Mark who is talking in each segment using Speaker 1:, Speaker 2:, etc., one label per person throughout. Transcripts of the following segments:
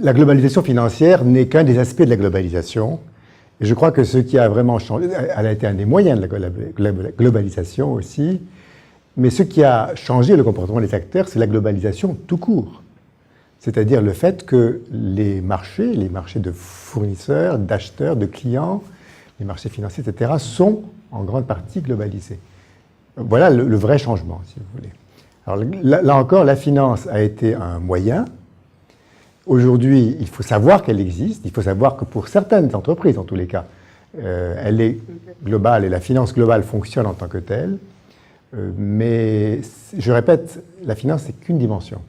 Speaker 1: La globalisation financière n'est qu'un des aspects de la globalisation. Et je crois que ce qui a vraiment changé, elle a été un des moyens de la globalisation aussi, mais ce qui a changé le comportement des acteurs, c'est la globalisation tout court. C'est-à-dire le fait que les marchés de fournisseurs, d'acheteurs, de clients, les marchés financiers, etc., sont en grande partie globalisés. Voilà le vrai changement, si vous voulez. Alors là encore, la finance a été un moyen. Aujourd'hui, il faut savoir qu'elle existe, il faut savoir que pour certaines entreprises, en tous les cas, elle est globale et la finance globale fonctionne en tant que telle. Mais, je répète, la finance, c'est qu'une dimension.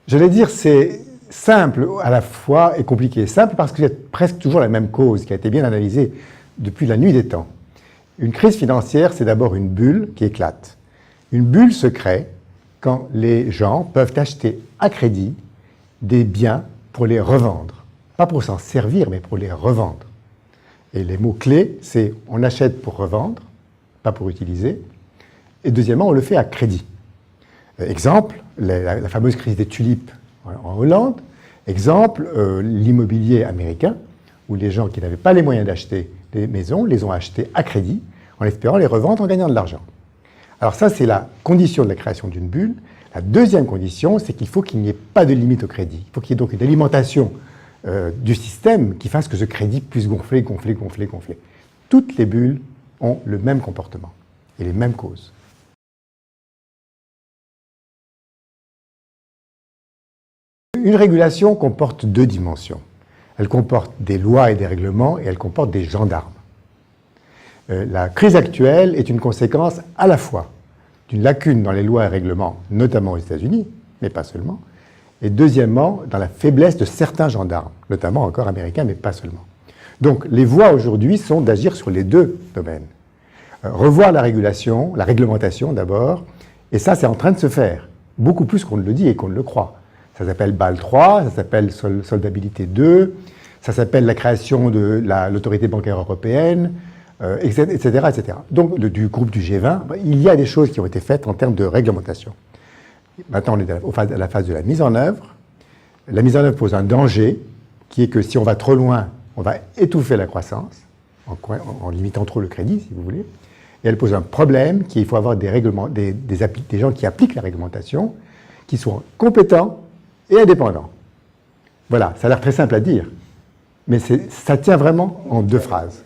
Speaker 1: J'allais dire, c'est simple à la fois et compliqué. Simple parce qu'il y a presque toujours la même cause qui a été bien analysée depuis la nuit des temps. Une crise financière, c'est d'abord une bulle qui éclate. Une bulle se crée quand les gens peuvent acheter à crédit des biens pour les revendre. Pas pour s'en servir, mais pour les revendre. Et les mots-clés, c'est on achète pour revendre, pas pour utiliser. Et deuxièmement, on le fait à crédit. Exemple, la fameuse crise des tulipes en Hollande. Exemple, l'immobilier américain, où les gens qui n'avaient pas les moyens d'acheter des maisons les ont achetées à crédit en espérant les revendre en gagnant de l'argent. Alors ça, c'est la condition de la création d'une bulle. La deuxième condition, c'est qu'il faut qu'il n'y ait pas de limite au crédit. Il faut qu'il y ait donc une alimentation du système qui fasse que ce crédit puisse gonfler, gonfler, gonfler, gonfler. Toutes les bulles ont le même comportement et les mêmes causes. Une régulation comporte deux dimensions. Elle comporte des lois et des règlements et elle comporte des gendarmes. La crise actuelle est une conséquence à la fois d'une lacune dans les lois et règlements, notamment aux États-Unis, mais pas seulement, et deuxièmement, dans la faiblesse de certains gendarmes, notamment encore américains, mais pas seulement. Donc, les voies aujourd'hui sont d'agir sur les deux domaines. Revoir la régulation, la réglementation d'abord, et ça, c'est en train de se faire, beaucoup plus qu'on ne le dit et qu'on ne le croit. Ça s'appelle BAL 3, ça s'appelle Soldabilité 2, ça s'appelle la création de l'autorité bancaire européenne, etc., etc. Donc, du groupe du G20, il y a des choses qui ont été faites en termes de réglementation. Maintenant, on est à la phase de la mise en œuvre. La mise en œuvre pose un danger, qui est que si on va trop loin, on va étouffer la croissance, en limitant trop le crédit, si vous voulez. Et elle pose un problème, qui est qu'il faut avoir des gens qui appliquent la réglementation, qui sont compétents et indépendants. Voilà, ça a l'air très simple à dire, mais ça tient vraiment en deux phrases.